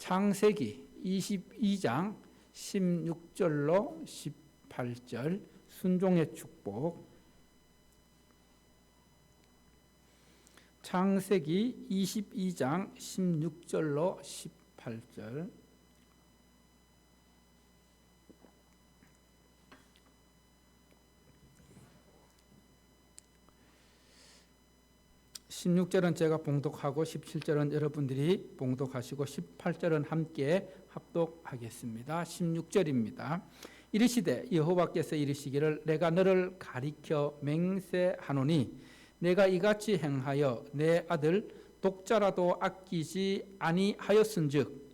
창세기 22장 16절로 18절 순종의 축복. 창세기 22장 16절로 18절. (16절은) 제가 봉독하고 (17절은) 여러분들이 봉독하시고 (18절은) 함께 합독하겠습니다. (16절입니다) 이르시되 여호와께서 이르시기를 내가 너를 가리켜 맹세하노니 내가 이같이 행하여 내 아들 독자라도 아끼지 아니하였은즉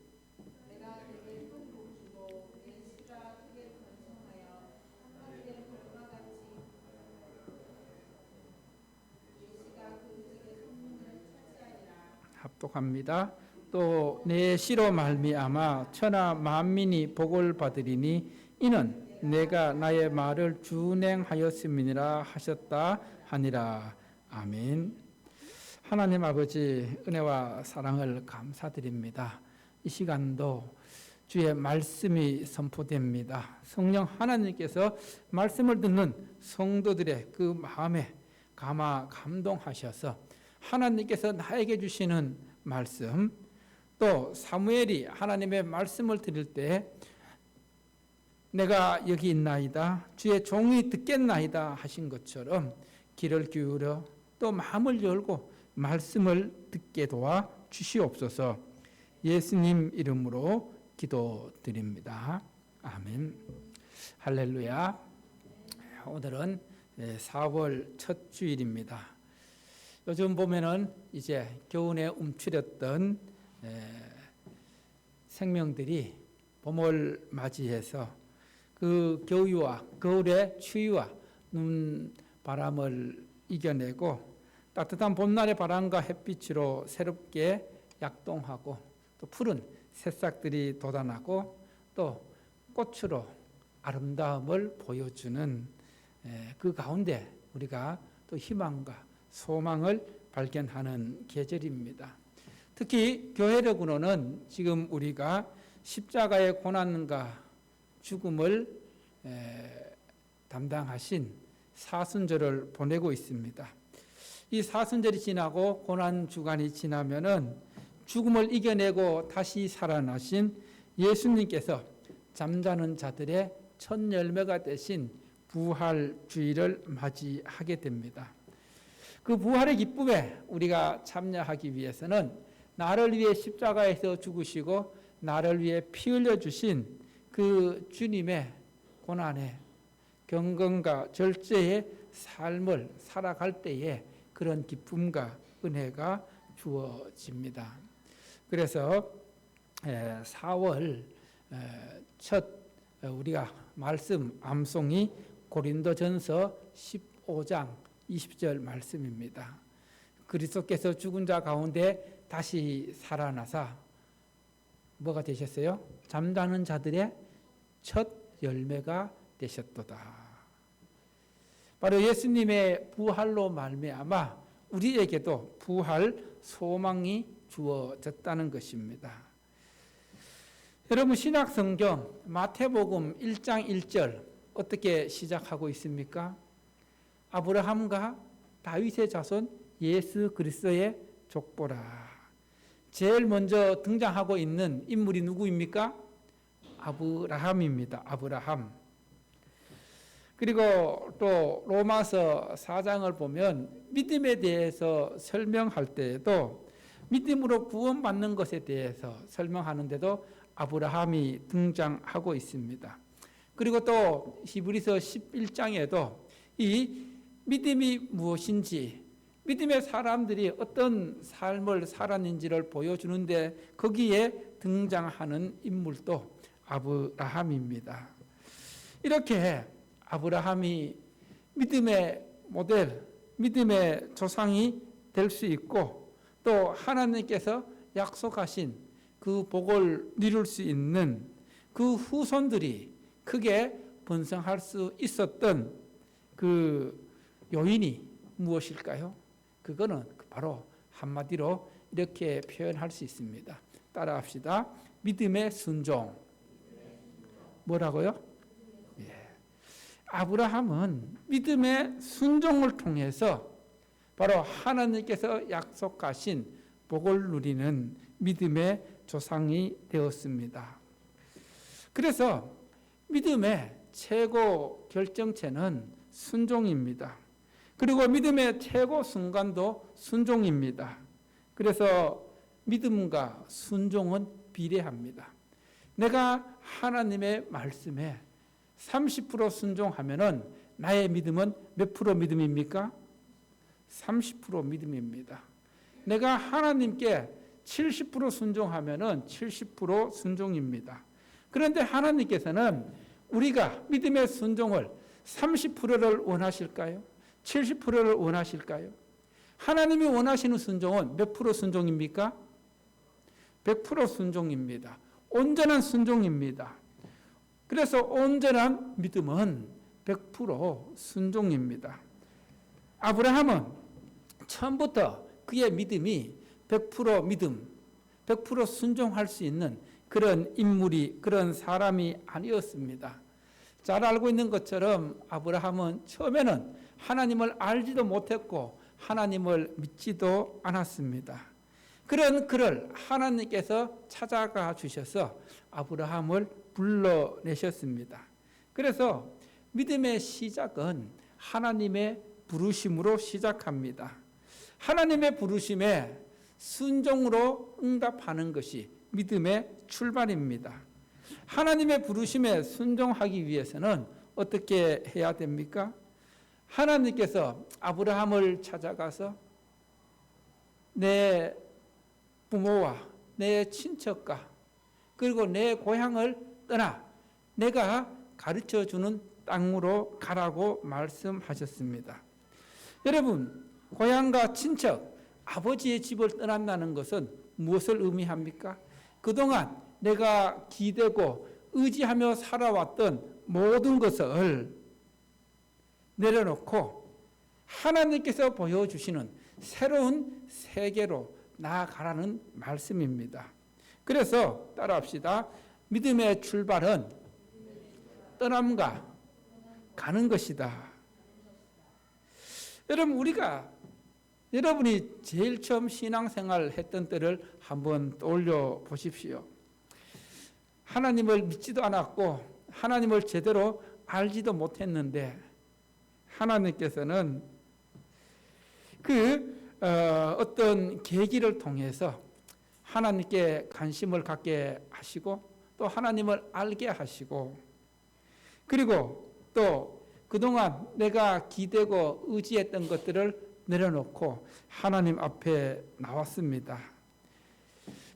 합독합니다. 또 내 씨로 말미암아 천하 만민이 복을 받으리니 이는 내가 나의 말을 준행하였음이니라 하셨다 하니라. 아멘. 하나님 아버지 은혜와 사랑을 감사드립니다. 이 시간도 주의 말씀이 선포됩니다. 성령 하나님께서 말씀을 듣는 성도들의 그 마음에 감동하셔서 하나님께서 나에게 주시는 말씀, 또 사무엘이 하나님의 말씀을 들을 때 내가 여기 있나이다, 주의 종이 듣겠나이다 하신 것처럼 귀를 기울여 또 마음을 열고 말씀을 듣게 도와 주시옵소서. 예수님 이름으로 기도드립니다. 아멘. 할렐루야. 오늘은 4월 첫 주일입니다. 요즘 보면은 이제 겨울에 움츠렸던 생명들이 봄을 맞이해서 그 겨울의 추위와 눈바람을 이겨내고 따뜻한 봄날의 바람과 햇빛으로 새롭게 약동하고 또 푸른 새싹들이 돋아나고 또 꽃으로 아름다움을 보여주는 그 가운데 우리가 또 희망과 소망을 발견하는 계절입니다. 특히 교회력으로는 지금 우리가 십자가의 고난과 죽음을 담당하신 사순절을 보내고 있습니다. 이 사순절이 지나고 고난 주간이 지나면은 죽음을 이겨내고 다시 살아나신 예수님께서 잠자는 자들의 첫 열매가 되신 부활 주일을 맞이하게 됩니다. 그 부활의 기쁨에 우리가 참여하기 위해서는 나를 위해 십자가에서 죽으시고 나를 위해 피 흘려 주신 그 주님의 고난의 경건과 절제의 삶을 살아갈 때에 그런 기쁨과 은혜가 주어집니다. 그래서 4월 첫 우리가 말씀 암송이 고린도전서 15장 20절 말씀입니다. 그리스도께서 죽은 자 가운데 다시 살아나사 뭐가 되셨어요? 잠자는 자들의 첫 열매가 되셨도다. 바로 예수님의 부활로 말미암아 우리에게도 부활 소망이 주어졌다는 것입니다. 여러분 신약 성경 마태복음 1장 1절 어떻게 시작하고 있습니까? 아브라함과 다윗의 자손 예수 그리스도의 족보라. 제일 먼저 등장하고 있는 인물이 누구입니까? 아브라함입니다. 아브라함. 그리고 또 로마서 4장을 보면 믿음에 대해서 설명할 때에도 믿음으로 구원받는 것에 대해서 설명하는데도 아브라함이 등장하고 있습니다. 그리고 또 히브리서 11장에도 이 믿음이 무엇인지, 믿음의 사람들이 어떤 삶을 살았는지를 보여주는데 거기에 등장하는 인물도 아브라함입니다. 이렇게 아브라함이 믿음의 모델, 믿음의 조상이 될 수 있고 또 하나님께서 약속하신 그 복을 이룰 수 있는 그 후손들이 크게 번성할 수 있었던 그 요인이 무엇일까요? 그거는 바로 한마디로 이렇게 표현할 수 있습니다. 따라합시다. 믿음의 순종. 뭐라고요? 예. 아브라함은 믿음의 순종을 통해서 바로 하나님께서 약속하신 복을 누리는 믿음의 조상이 되었습니다. 그래서 믿음의 최고 결정체는 순종입니다. 그리고 믿음의 최고 순간도 순종입니다. 그래서 믿음과 순종은 비례합니다. 내가 하나님의 말씀에 30% 순종하면은 나의 믿음은 몇 프로 믿음입니까? 30% 믿음입니다. 내가 하나님께 70% 순종하면은 70% 순종입니다. 그런데 하나님께서는 우리가 믿음의 순종을 30%를 원하실까요? 70%를 원하실까요? 하나님이 원하시는 순종은 몇 프로 순종입니까? 100% 순종입니다. 온전한 순종입니다. 그래서 온전한 믿음은 100% 순종입니다. 아브라함은 처음부터 그의 믿음이 100% 믿음, 100% 순종할 수 있는 그런 인물이, 그런 사람이 아니었습니다. 잘 알고 있는 것처럼 아브라함은 처음에는 하나님을 알지도 못했고 하나님을 믿지도 않았습니다. 그런 그를 하나님께서 찾아가 주셔서 아브라함을 불러내셨습니다. 그래서 믿음의 시작은 하나님의 부르심으로 시작합니다. 하나님의 부르심에 순종으로 응답하는 것이 믿음의 출발입니다. 하나님의 부르심에 순종하기 위해서는 어떻게 해야 됩니까? 하나님께서 아브라함을 찾아가서 내 부모와 내 친척과 그리고 내 고향을 떠나 내가 가르쳐주는 땅으로 가라고 말씀하셨습니다. 여러분, 고향과 친척, 아버지의 집을 떠난다는 것은 무엇을 의미합니까? 그동안 내가 기대고 의지하며 살아왔던 모든 것을 내려놓고 하나님께서 보여주시는 새로운 세계로 나아가라는 말씀입니다. 그래서 따라합시다. 믿음의 출발은 떠남과 가는 것이다. 여러분이 제일 처음 신앙생활 했던 때를 한번 떠올려 보십시오. 하나님을 믿지도 않았고 하나님을 제대로 알지도 못했는데 하나님께서는 어떤 계기를 통해서 하나님께 관심을 갖게 하시고 또 하나님을 알게 하시고 그리고 또 그동안 내가 기대고 의지했던 것들을 내려놓고 하나님 앞에 나왔습니다.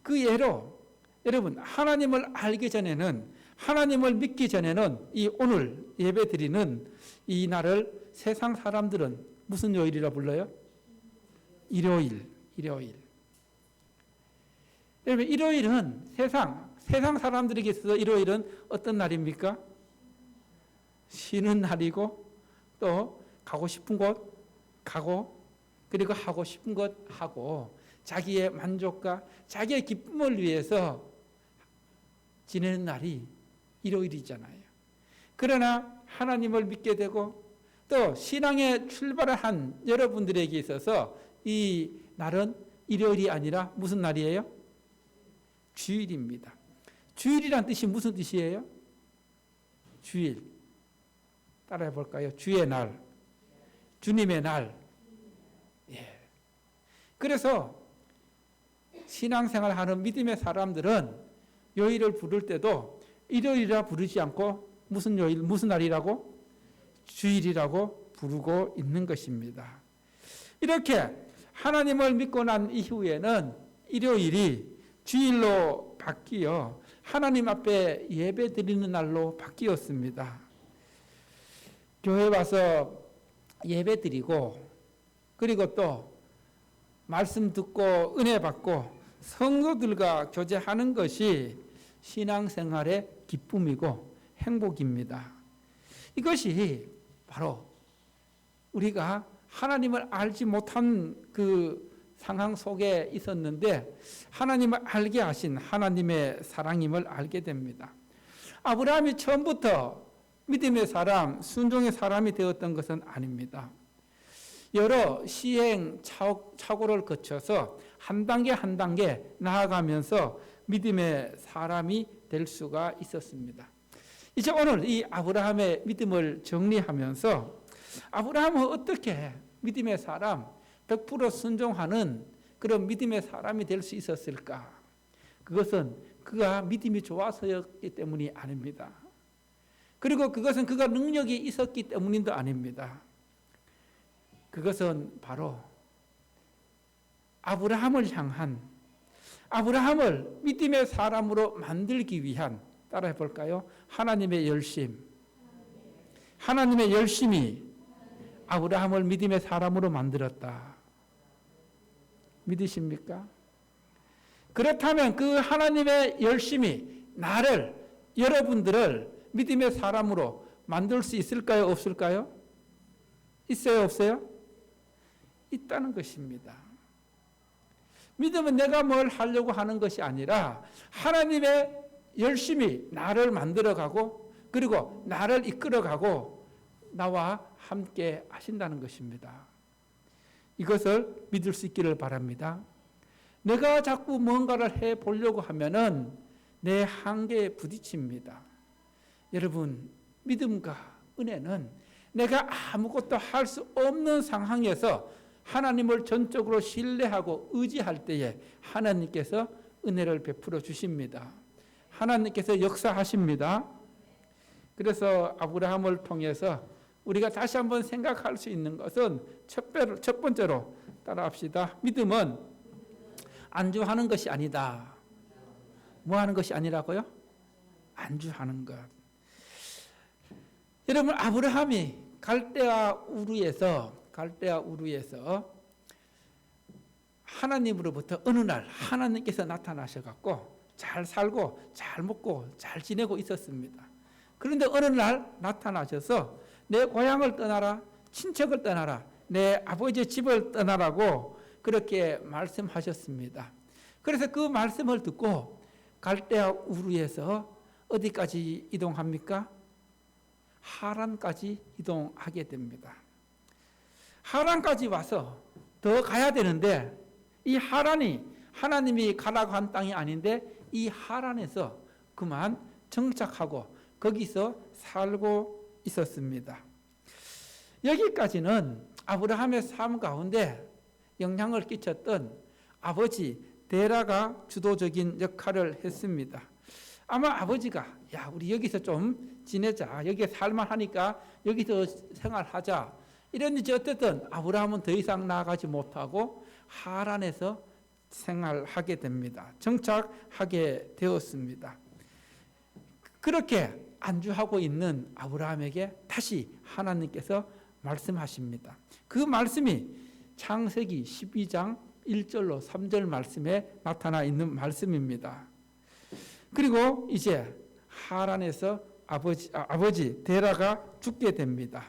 그 예로 여러분 하나님을 알기 전에는 하나님을 믿기 전에는 이 오늘 예배 드리는 이 날을 세상 사람들은 무슨 요일이라 불러요? 일요일. 여러분 일요일은 세상 사람들에게 있어서 일요일은 어떤 날입니까? 쉬는 날이고 또 가고 싶은 곳 가고 그리고 하고 싶은 것 하고 자기의 만족과 자기의 기쁨을 위해서 지내는 날이 일요일이잖아요. 그러나 하나님을 믿게 되고 또 신앙에 출발을 한 여러분들에게 있어서 이 날은 일요일이 아니라 무슨 날이에요? 주일입니다. 주일이란 뜻이 무슨 뜻이에요? 주일. 따라해 볼까요? 주의 날. 주님의 날. 예. 그래서 신앙생활 하는 믿음의 사람들은 요일을 부를 때도 일요일이라 부르지 않고 무슨 요일, 무슨 날이라고? 주일이라고 부르고 있는 것입니다. 이렇게 하나님을 믿고 난 이후에는 일요일이 주일로 바뀌어 하나님 앞에 예배 드리는 날로 바뀌었습니다. 교회 와서 예배 드리고 그리고 또 말씀 듣고 은혜 받고 성도들과 교제하는 것이 신앙생활의 기쁨이고 행복입니다. 이것이 바로 우리가 하나님을 알지 못한 그 상황 속에 있었는데 하나님을 알게 하신 하나님의 사랑임을 알게 됩니다. 아브라함이 처음부터 믿음의 사람, 순종의 사람이 되었던 것은 아닙니다. 여러 시행착오를 거쳐서 한 단계 한 단계 나아가면서 믿음의 사람이 될 수가 있었습니다. 이제 오늘 이 아브라함의 믿음을 정리하면서 아브라함은 어떻게 믿음의 사람, 100% 순종하는 그런 믿음의 사람이 될 수 있었을까? 그것은 그가 믿음이 좋아서였기 때문이 아닙니다. 그리고 그것은 그가 능력이 있었기 때문도 아닙니다. 그것은 바로 아브라함을 향한, 아브라함을 믿음의 사람으로 만들기 위한, 따라해 볼까요? 하나님의 열심. 하나님의 열심이 아브라함을 믿음의 사람으로 만들었다. 믿으십니까? 그렇다면 그 하나님의 열심이 나를, 여러분들을 믿음의 사람으로 만들 수 있을까요? 없을까요? 있어요? 없어요? 있다는 것입니다. 믿음은 내가 뭘 하려고 하는 것이 아니라 하나님의 열심히 나를 만들어가고 그리고 나를 이끌어가고 나와 함께 하신다는 것입니다. 이것을 믿을 수 있기를 바랍니다. 내가 자꾸 뭔가를 해보려고 하면은 내 한계에 부딪힙니다. 여러분, 믿음과 은혜는 내가 아무것도 할 수 없는 상황에서 하나님을 전적으로 신뢰하고 의지할 때에 하나님께서 은혜를 베풀어 주십니다. 하나님께서 역사하십니다. 그래서 아브라함을 통해서 우리가 다시 한번 생각할 수 있는 것은 첫 번째로 따라합시다. 믿음은 안주하는 것이 아니다. 뭐 하는 것이 아니라고요? 안주하는 것. 여러분, 아브라함이 갈대아 우르에서 하나님으로부터 어느 날 하나님께서 나타나셔갖고 잘 살고 잘 먹고 잘 지내고 있었습니다. 그런데 어느 날 나타나셔서 내 고향을 떠나라, 친척을 떠나라, 내 아버지의 집을 떠나라고 그렇게 말씀하셨습니다. 그래서 그 말씀을 듣고 갈대아 우르에서 어디까지 이동합니까? 하란까지 이동하게 됩니다. 하란까지 와서 더 가야 되는데 이 하란이 하나님이 가라고 한 땅이 아닌데 이 하란에서 그만 정착하고 거기서 살고 있었습니다. 여기까지는 아브라함의 삶 가운데 영향을 끼쳤던 아버지 데라가 주도적인 역할을 했습니다. 아마 아버지가 야 우리 여기서 좀 지내자, 여기에 살만하니까 여기서 생활하자 이랬는지 어쨌든 아브라함은 더 이상 나아가지 못하고 하란에서 생활하게 됩니다. 정착하게 되었습니다. 그렇게 안주하고 있는 아브라함에게 다시 하나님께서 말씀하십니다. 그 말씀이 창세기 12장 1절로 3절 말씀에 나타나 있는 말씀입니다. 그리고 이제 하란에서 아버지 데라가 죽게 됩니다.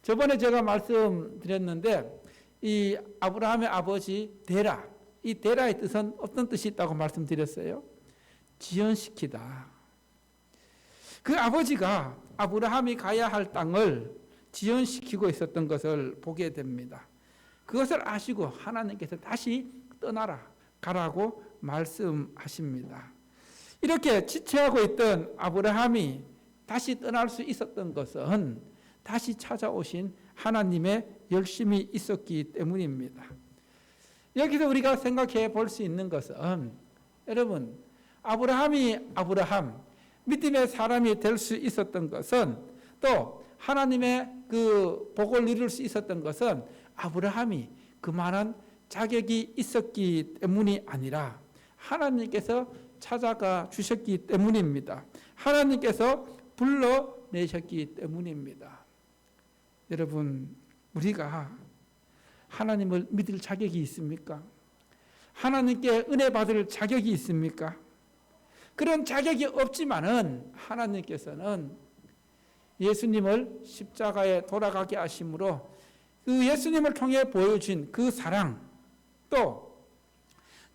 저번에 제가 말씀드렸는데 이 아브라함의 아버지 데라, 이 데라의 뜻은 어떤 뜻이 있다고 말씀드렸어요? 지연시키다. 그 아버지가 아브라함이 가야 할 땅을 지연시키고 있었던 것을 보게 됩니다. 그것을 아시고 하나님께서 다시 떠나라, 가라고 말씀하십니다. 이렇게 지체하고 있던 아브라함이 다시 떠날 수 있었던 것은 다시 찾아오신 하나님의 열심이 있었기 때문입니다. 여기서 우리가 생각해 볼 수 있는 것은 여러분, 아브라함, 믿음의 사람이 될 수 있었던 것은 또 하나님의 그 복을 이룰 수 있었던 것은 아브라함이 그만한 자격이 있었기 때문이 아니라 하나님께서 찾아가 주셨기 때문입니다. 하나님께서 불러내셨기 때문입니다. 여러분, 우리가 하나님을 믿을 자격이 있습니까? 하나님께 은혜 받을 자격이 있습니까? 그런 자격이 없지만은 하나님께서는 예수님을 십자가에 돌아가게 하심으로 그 예수님을 통해 보여준 그 사랑, 또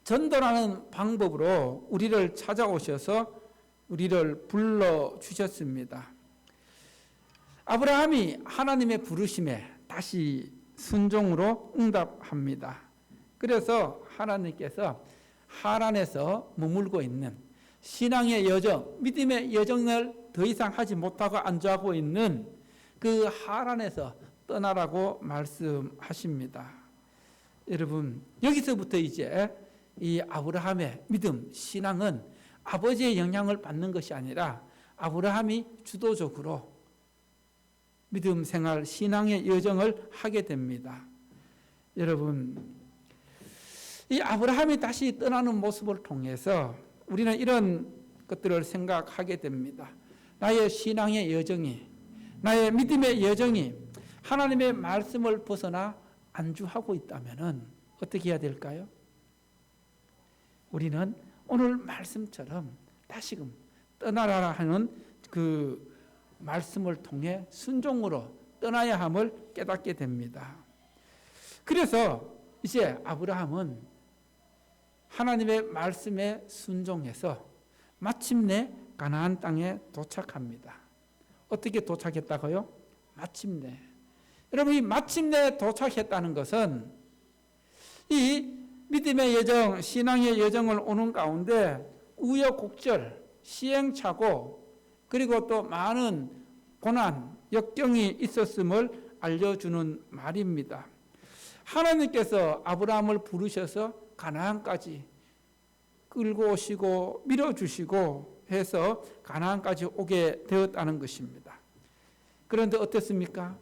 전도라는 방법으로 우리를 찾아오셔서 우리를 불러주셨습니다. 아브라함이 하나님의 부르심에 다시 순종으로 응답합니다. 그래서 하나님께서 하란에서 머물고 있는 신앙의 여정, 믿음의 여정을 더 이상 하지 못하고 안주하고 있는 그 하란에서 떠나라고 말씀하십니다. 여러분, 여기서부터 이제 이 아브라함의 믿음, 신앙은 아버지의 영향을 받는 것이 아니라 아브라함이 주도적으로 믿음 생활, 신앙의 여정을 하게 됩니다. 여러분, 이 아브라함이 다시 떠나는 모습을 통해서 우리는 이런 것들을 생각하게 됩니다. 나의 신앙의 여정이, 나의 믿음의 여정이 하나님의 말씀을 벗어나 안주하고 있다면 어떻게 해야 될까요? 우리는 오늘 말씀처럼 다시금 떠나라 하는 그 말씀을 통해 순종으로 떠나야 함을 깨닫게 됩니다. 그래서 이제 아브라함은 하나님의 말씀에 순종해서 마침내 가나안 땅에 도착합니다. 어떻게 도착했다고요? 마침내. 여러분, 이 마침내 도착했다는 것은 이 믿음의 여정, 신앙의 여정을 오는 가운데 우여곡절, 시행착오, 그리고 또 많은 고난, 역경이 있었음을 알려주는 말입니다. 하나님께서 아브라함을 부르셔서 가나안까지 끌고 오시고 밀어주시고 해서 가나안까지 오게 되었다는 것입니다. 그런데 어떻습니까?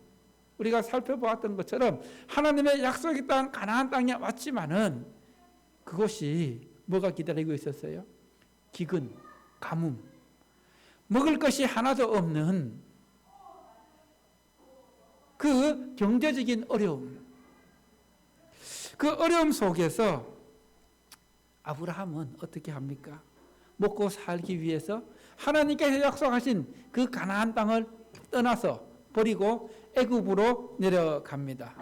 우리가 살펴보았던 것처럼 하나님의 약속의 땅 가나안 땅에 왔지만은 그것이 뭐가 기다리고 있었어요? 기근, 가뭄, 먹을 것이 하나도 없는 그 경제적인 어려움, 그 어려움 속에서 아브라함은 어떻게 합니까? 먹고 살기 위해서 하나님께서 약속하신 그 가나안 땅을 떠나서 버리고 애굽으로 내려갑니다.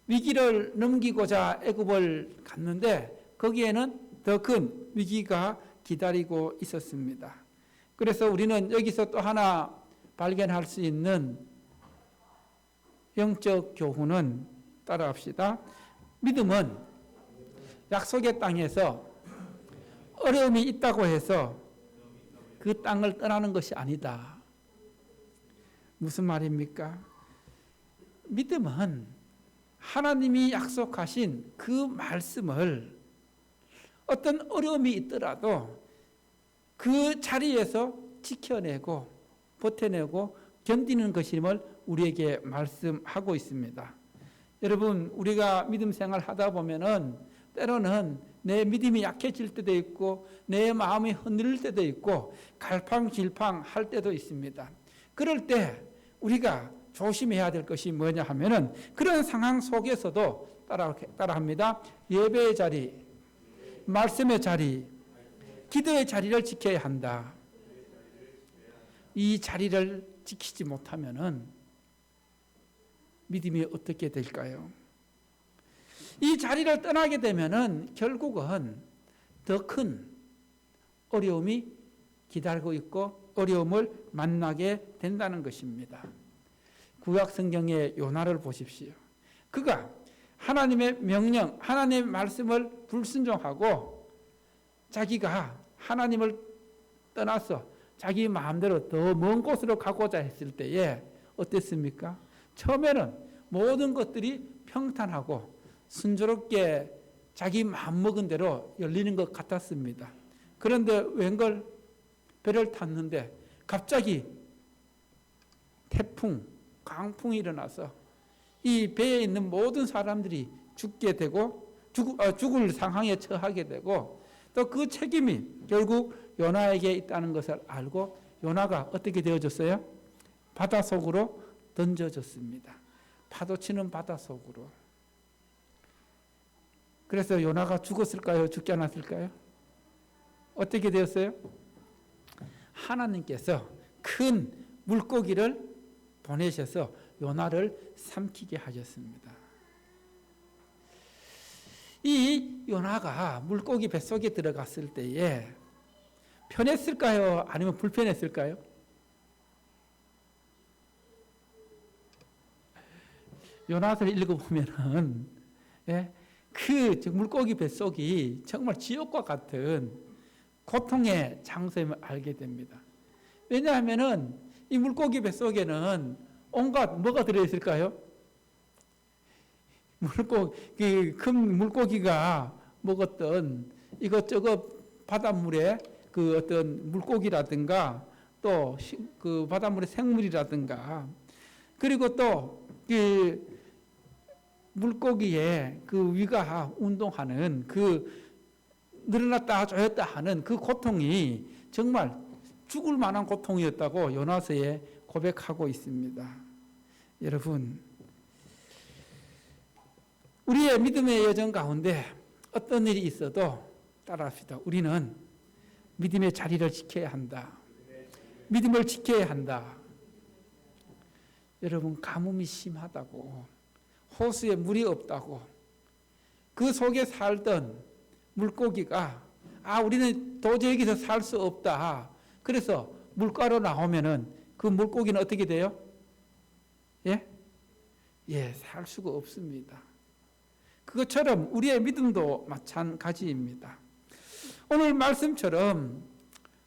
위기를 넘기고자 애굽을 갔는데 거기에는 더 큰 위기가 기다리고 있었습니다. 그래서 우리는 여기서 또 하나 발견할 수 있는 영적 교훈은 따라합시다. 믿음은 약속의 땅에서 어려움이 있다고 해서 그 땅을 떠나는 것이 아니다. 무슨 말입니까? 믿음은 하나님이 약속하신 그 말씀을 어떤 어려움이 있더라도 그 자리에서 지켜내고 버텨내고 견디는 것임을 우리에게 말씀하고 있습니다. 여러분, 우리가 믿음 생활 하다 보면은 때로는 내 믿음이 약해질 때도 있고 내 마음이 흔들릴 때도 있고 갈팡질팡 할 때도 있습니다. 그럴 때 우리가 조심해야 될 것이 뭐냐 하면은 그런 상황 속에서도 따라합니다. 예배의 자리, 말씀의 자리, 기도의 자리를 지켜야 한다. 이 자리를 지키지 못하면은 믿음이 어떻게 될까요? 이 자리를 떠나게 되면은 결국은 더 큰 어려움이 기다리고 있고 어려움을 만나게 된다는 것입니다. 구약 성경의 요나를 보십시오. 그가 하나님의 명령, 하나님의 말씀을 불순종하고 자기가 하나님을 떠나서 자기 마음대로 더 먼 곳으로 가고자 했을 때에 어땠습니까? 처음에는 모든 것들이 평탄하고 순조롭게 자기 마음먹은 대로 열리는 것 같았습니다. 그런데 웬걸 배를 탔는데 갑자기 태풍, 강풍이 일어나서 이 배에 있는 모든 사람들이 죽게 되고 죽을 상황에 처하게 되고 또 그 책임이 결국 요나에게 있다는 것을 알고 요나가 어떻게 되어졌어요? 바다 속으로 던져졌습니다. 파도치는 바다 속으로. 그래서 요나가 죽었을까요? 죽지 않았을까요? 어떻게 되었어요? 하나님께서 큰 물고기를 보내셔서 요나를 삼키게 하셨습니다. 이 요나가 물고기 뱃속에 들어갔을 때에 편했을까요? 아니면 불편했을까요? 요나서를 읽어보면은, 예, 그 물고기 뱃속이 정말 지옥과 같은 고통의 장소임을 알게 됩니다. 왜냐하면은 이 물고기 뱃속에는 온갖 뭐가 들어있을까요? 큰 물고기가 먹었던 이것저것 바닷물에 그 어떤 물고기라든가 또 그 바닷물의 생물이라든가 그리고 또 그 물고기의 그 위가 운동하는 그 늘어났다 조였다 하는 그 고통이 정말 죽을 만한 고통이었다고 요나서에 고백하고 있습니다. 여러분, 우리의 믿음의 여정 가운데 어떤 일이 있어도 따라합시다. 우리는 믿음의 자리를 지켜야 한다. 믿음을 지켜야 한다. 여러분, 가뭄이 심하다고, 호수에 물이 없다고, 그 속에 살던 물고기가 우리는 도저히 여기서 살 수 없다. 그래서 물가로 나오면은 그 물고기는 어떻게 돼요? 예, 살 수가 없습니다. 그것처럼 우리의 믿음도 마찬가지입니다. 오늘 말씀처럼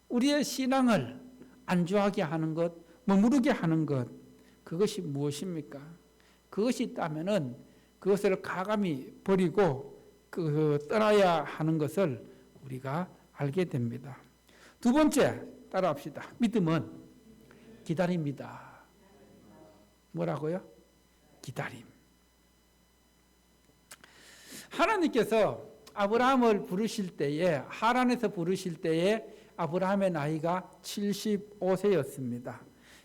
우리의 신앙을 안주하게 하는 것, 머무르게 하는 것, 그것이 무엇입니까? 그것이 있다면은 그것을 가감히 버리고 떠나야 하는 것을 우리가 알게 됩니다. 두 번째, 따라합시다. 믿음은 기다립니다. 뭐라고요? 기다림. 하나님께서 아브라함을 부르실 때에, 하란에서 부르실 때에 아브라함의 나이가 75세였습니다.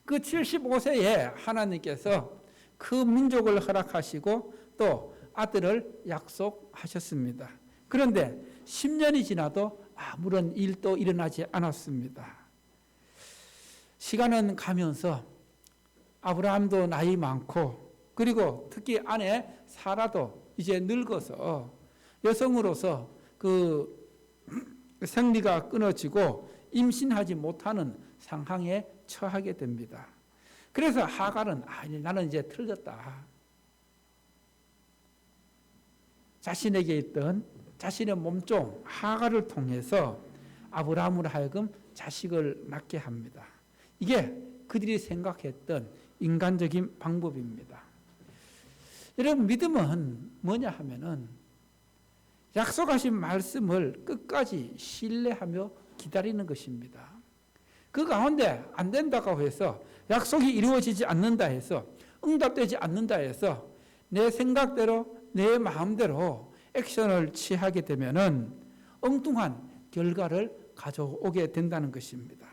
그 75세에 하나님께서 그 민족을 허락하시고 또 아들을 약속하셨습니다. 그런데 10년이 지나도 아무런 일도 일어나지 않았습니다. 시간은 가면서 아브라함도 나이 많고 그리고 특히 아내 사라도 이제 늙어서 여성으로서 그 생리가 끊어지고 임신하지 못하는 상황에 처하게 됩니다. 그래서 하갈은 나는 이제 틀렸다. 자신에게 있던 자신의 몸종 하갈을 통해서 아브라함으로 하여금 자식을 낳게 합니다. 이게 그들이 생각했던 인간적인 방법입니다. 여러분, 믿음은 뭐냐 하면은 약속하신 말씀을 끝까지 신뢰하며 기다리는 것입니다. 그 가운데 안 된다고 해서 약속이 이루어지지 않는다 해서 응답되지 않는다 해서 내 생각대로 내 마음대로 액션을 취하게 되면은 엉뚱한 결과를 가져오게 된다는 것입니다.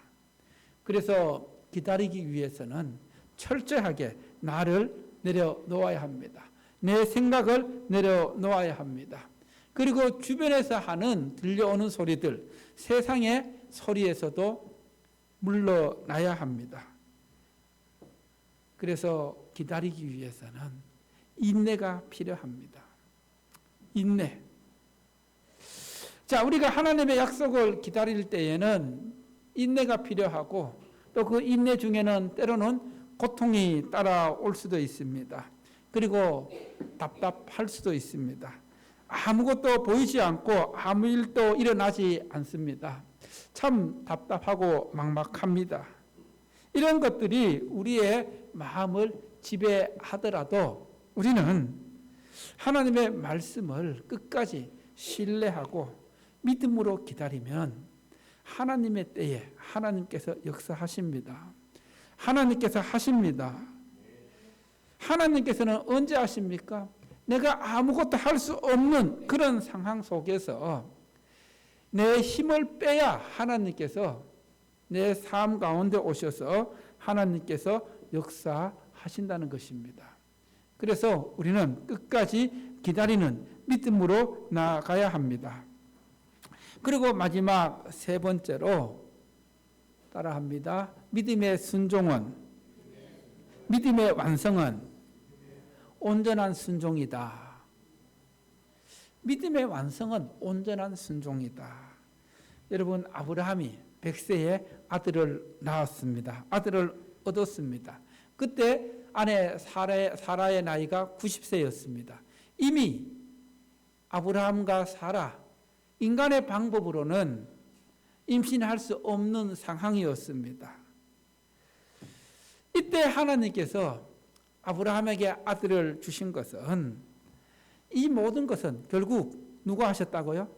그래서 기다리기 위해서는 철저하게 나를 내려놓아야 합니다. 내 생각을 내려놓아야 합니다. 그리고 주변에서 하는 들려오는 소리들, 세상의 소리에서도 물러나야 합니다. 그래서 기다리기 위해서는 인내가 필요합니다. 인내. 자, 우리가 하나님의 약속을 기다릴 때에는 인내가 필요하고 또 그 인내 중에는 때로는 고통이 따라올 수도 있습니다. 그리고 답답할 수도 있습니다. 아무것도 보이지 않고 아무 일도 일어나지 않습니다. 참 답답하고 막막합니다. 이런 것들이 우리의 마음을 지배하더라도 우리는 하나님의 말씀을 끝까지 신뢰하고 믿음으로 기다리면 하나님의 때에 하나님께서 역사하십니다. 하나님께서 하십니다. 하나님께서는 언제 하십니까? 내가 아무것도 할 수 없는 그런 상황 속에서 내 힘을 빼야 하나님께서 내 삶 가운데 오셔서 하나님께서 역사하신다는 것입니다. 그래서 우리는 끝까지 기다리는 믿음으로 나아가야 합니다. 그리고 마지막 세 번째로 따라합니다. 믿음의 순종은, 믿음의 완성은 온전한 순종이다. 믿음의 완성은 온전한 순종이다. 여러분, 아브라함이 100세에 아들을 낳았습니다. 아들을 얻었습니다. 그때 아내 사라의 나이가 90세였습니다. 이미 아브라함과 사라, 인간의 방법으로는 임신할 수 없는 상황이었습니다. 이때 하나님께서 아브라함에게 아들을 주신 것은, 이 모든 것은 결국 누가 하셨다고요?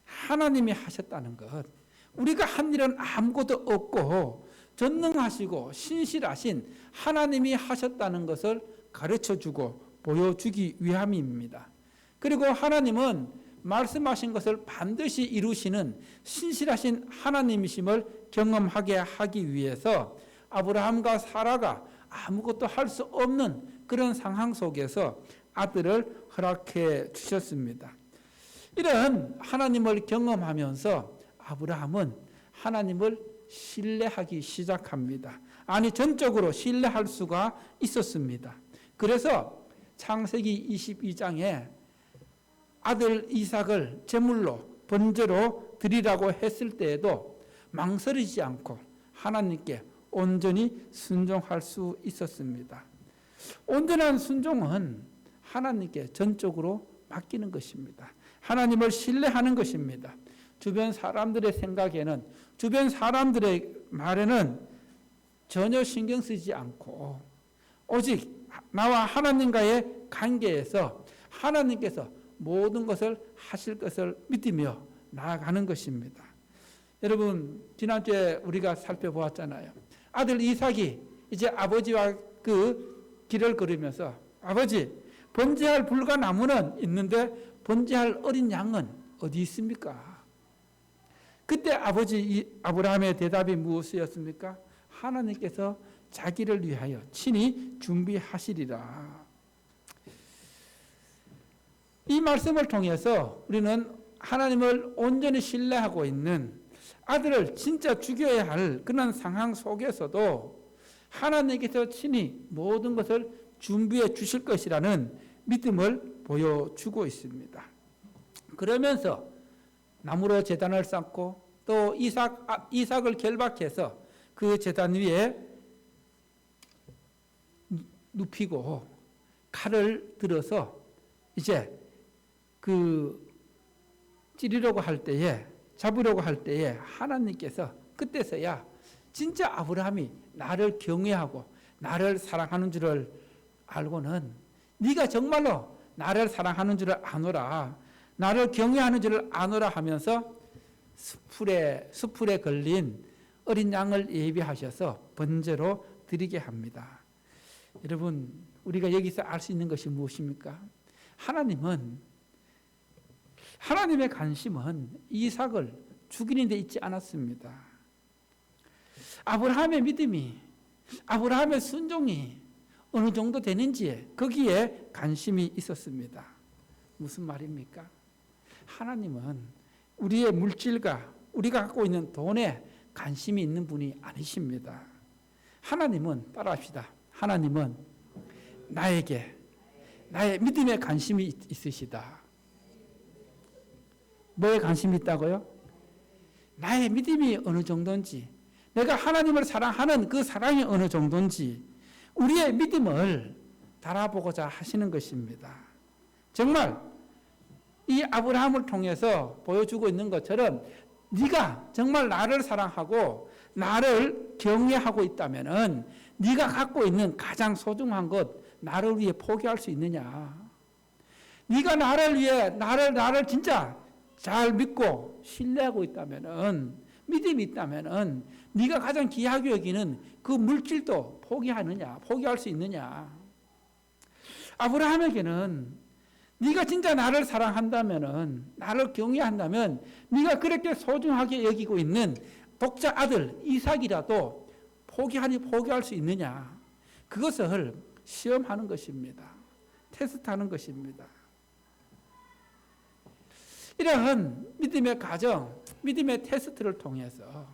하나님이 하셨다는 것. 우리가 한 일은 아무것도 없고 전능하시고 신실하신 하나님이 하셨다는 것을 가르쳐주고 보여주기 위함입니다. 그리고 하나님은 말씀하신 것을 반드시 이루시는 신실하신 하나님이심을 경험하게 하기 위해서 아브라함과 사라가 아무것도 할 수 없는 그런 상황 속에서 아들을 허락해 주셨습니다. 이런 하나님을 경험하면서 아브라함은 하나님을 신뢰하기 시작합니다. 아니, 전적으로 신뢰할 수가 있었습니다. 그래서 창세기 22장에 아들 이삭을 제물로 번제로 드리라고 했을 때에도 망설이지 않고 하나님께 온전히 순종할 수 있었습니다. 온전한 순종은 하나님께 전적으로 맡기는 것입니다. 하나님을 신뢰하는 것입니다. 주변 사람들의 생각에는, 주변 사람들의 말에는 전혀 신경 쓰지 않고 오직 나와 하나님과의 관계에서 하나님께서 모든 것을 하실 것을 믿으며 나아가는 것입니다. 여러분, 지난주에 우리가 살펴보았잖아요. 아들 이삭이 이제 아버지와 그 길을 걸으면서, 아버지, 번제할 불과 나무는 있는데 번제할 어린 양은 어디 있습니까? 그때 아버지 아브라함의 대답이 무엇이었습니까? 하나님께서 자기를 위하여 친히 준비하시리라. 이 말씀을 통해서 우리는 하나님을 온전히 신뢰하고 있는, 아들을 진짜 죽여야 할 그런 상황 속에서도 하나님께서 친히 모든 것을 준비해 주실 것이라는 믿음을 보여주고 있습니다. 그러면서 나무로 제단을 쌓고 또 이삭을 결박해서 그 제단 위에 눕히고 칼을 들어서 이제 그 찌르려고 할 때에, 잡으려고 할 때에 하나님께서 그때서야 진짜 아브라함이 나를 경외하고 나를 사랑하는 줄을 알고는, 네가 정말로 나를 사랑하는 줄을 아노라, 나를 경외하는 줄을 아노라 하면서 수풀에 걸린 어린 양을 예비하셔서 번제로 드리게 합니다. 여러분, 우리가 여기서 알 수 있는 것이 무엇입니까? 하나님의 관심은 이삭을 죽이는 데 있지 않았습니다. 아브라함의 믿음이, 아브라함의 순종이 어느 정도 되는지 거기에 관심이 있었습니다. 무슨 말입니까? 하나님은 우리의 물질과 우리가 갖고 있는 돈에 관심이 있는 분이 아니십니다. 하나님은, 따라합시다. 하나님은 나에게, 나의 믿음에 관심이 있으시다. 뭐에 관심이 있다고요? 나의 믿음이 어느 정도인지, 내가 하나님을 사랑하는 그 사랑이 어느 정도인지 우리의 믿음을 달아보고자 하시는 것입니다. 정말 이 아브라함을 통해서 보여주고 있는 것처럼 네가 정말 나를 사랑하고 나를 경외하고 있다면은 네가 갖고 있는 가장 소중한 것, 나를 위해 포기할 수 있느냐? 네가 나를 위해 나를 진짜 잘 믿고 신뢰하고 있다면은, 믿음이 있다면은 네가 가장 귀하게 여기는 그 물질도 포기하느냐, 포기할 수 있느냐? 아브라함에게는 네가 진짜 나를 사랑한다면은, 나를 경외한다면 네가 그렇게 소중하게 여기고 있는 독자 아들 이삭이라도 포기할 수 있느냐? 그것을 시험하는 것입니다. 테스트하는 것입니다. 이러한 믿음의 과정, 믿음의 테스트를 통해서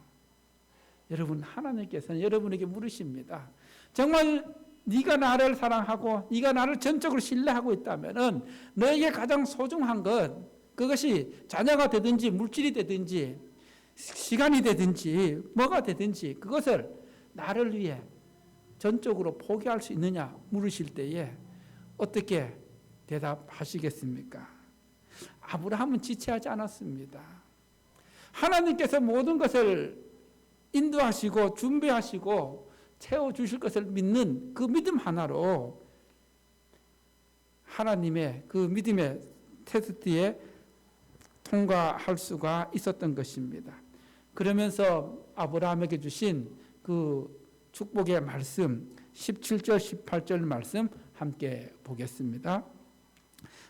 여러분, 하나님께서는 여러분에게 물으십니다. 정말 네가 나를 사랑하고 네가 나를 전적으로 신뢰하고 있다면은 너에게 가장 소중한 것, 그것이 자녀가 되든지 물질이 되든지 시간이 되든지 뭐가 되든지 그것을 나를 위해 전적으로 포기할 수 있느냐 물으실 때에 어떻게 대답하시겠습니까? 아브라함은 지체하지 않았습니다. 하나님께서 모든 것을 인도하시고 준비하시고 채워주실 것을 믿는 그 믿음 하나로 하나님의 그 믿음의 테스트에 통과할 수가 있었던 것입니다. 그러면서 아브라함에게 주신 그 축복의 말씀 17절 18절 말씀 함께 보겠습니다.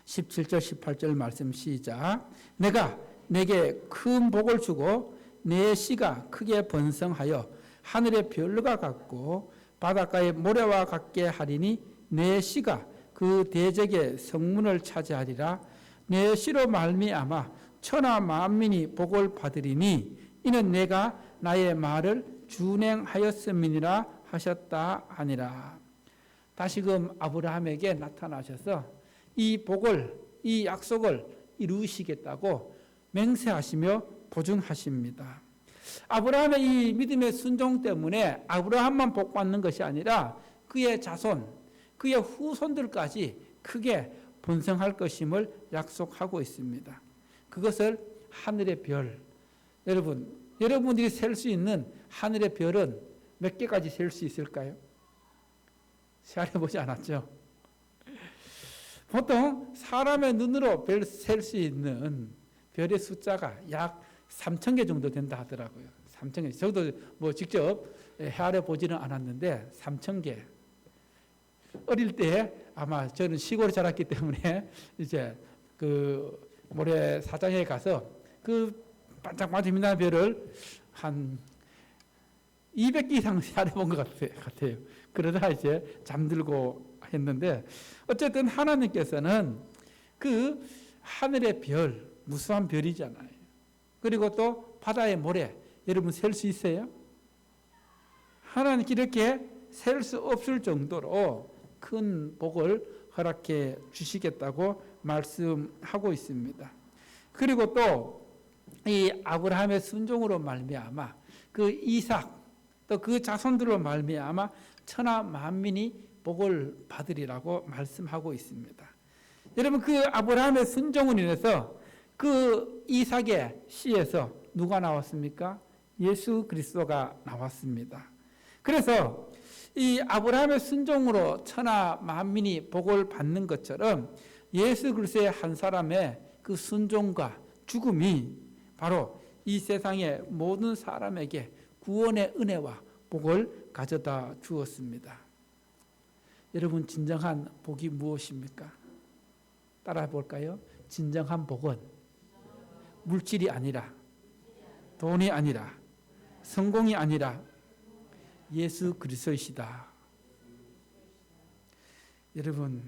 17절 18절 말씀 시작. 내가 내게 큰 복을 주고 내 씨가 크게 번성하여 하늘의 별과 같고 바닷가의 모래와 같게 하리니 내 씨가 그 대적의 성문을 차지하리라. 내 씨로 말미암아 천하 만민이 복을 받으리니 이는 내가 나의 말을 준행하였음이니라 하셨다 하니라. 다시금 아브라함에게 나타나셔서 이 복을, 이 약속을 이루시겠다고 맹세하시며 보증하십니다. 아브라함의 이 믿음의 순종 때문에 아브라함만 복받는 것이 아니라 그의 자손, 그의 후손들까지 크게 번성할 것임을 약속하고 있습니다. 그것을 하늘의 별, 여러분들이 셀 수 있는 하늘의 별은 몇 개까지 셀 수 있을까요? 세알해보지 않았죠? 보통 사람의 눈으로 별 셀 수 있는 별의 숫자가 약 3,000개 정도 된다 하더라고요. 3,000개. 저도 뭐 직접 헤아려 보지는 않았는데 3,000개. 어릴 때 아마 저는 시골에 자랐기 때문에 이제 그 모래사장에 가서 그 반짝반짝빛나는 별을 한 200개 이상 헤아려 본 것 같아요. 그러다 이제 잠들고 했는데 어쨌든 하나님께서는 그 하늘의 별, 무수한 별이잖아요. 그리고 또 바다의 모래, 여러분 셀 수 있어요? 하나님께 이렇게 셀 수 없을 정도로 큰 복을 허락해 주시겠다고 말씀하고 있습니다. 그리고 또 이 아브라함의 순종으로 말미암아 그 이삭 또 그 자손들로 말미암아 천하 만민이 복을 받으리라고 말씀하고 있습니다. 여러분 그 아브라함의 순종으로 인해서 그 이삭의 씨에서 누가 나왔습니까? 예수 그리스도가 나왔습니다. 그래서 이 아브라함의 순종으로 천하 만민이 복을 받는 것처럼 예수 그리스도의 한 사람의 그 순종과 죽음이 바로 이 세상의 모든 사람에게 구원의 은혜와 복을 가져다 주었습니다. 여러분 진정한 복이 무엇입니까? 따라해 볼까요? 진정한 복은 물질이 아니라 돈이 아니라 성공이 아니라 예수 그리스도이시다. 여러분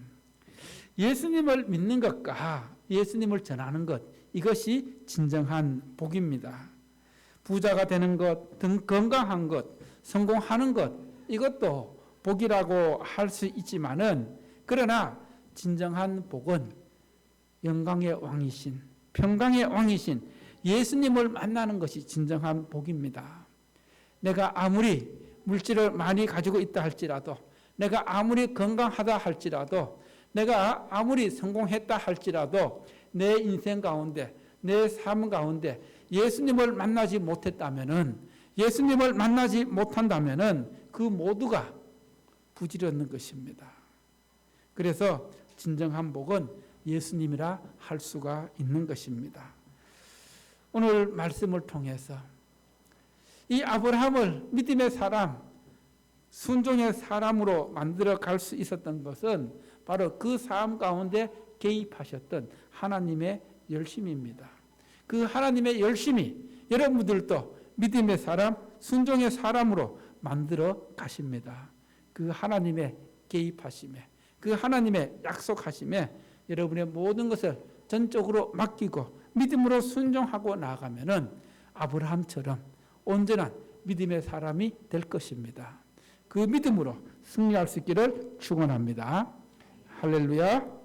예수님을 믿는 것과 예수님을 전하는 것 이것이 진정한 복입니다. 부자가 되는 것, 건강한 것, 성공하는 것 이것도 복이라고 할 수 있지만은 그러나 진정한 복은 영광의 왕이신 평강의 왕이신 예수님을 만나는 것이 진정한 복입니다. 내가 아무리 물질을 많이 가지고 있다 할지라도 내가 아무리 건강하다 할지라도 내가 아무리 성공했다 할지라도 내 인생 가운데 내 삶 가운데 예수님을 만나지 못했다면은 예수님을 만나지 못한다면은 그 모두가 부질없는 것입니다. 그래서 진정한 복은 예수님이라 할 수가 있는 것입니다. 오늘 말씀을 통해서 이 아브라함을 믿음의 사람, 순종의 사람으로 만들어 갈 수 있었던 것은 바로 그 삶 가운데 개입하셨던 하나님의 열심입니다. 그 하나님의 열심이 여러분들도 믿음의 사람, 순종의 사람으로 만들어 가십니다. 그 하나님의 개입하심에, 그 하나님의 약속하심에 여러분의 모든 것을 전적으로 맡기고 믿음으로 순종하고 나아가면은 아브라함처럼 온전한 믿음의 사람이 될 것입니다. 그 믿음으로 승리할 수 있기를 축원합니다. 할렐루야.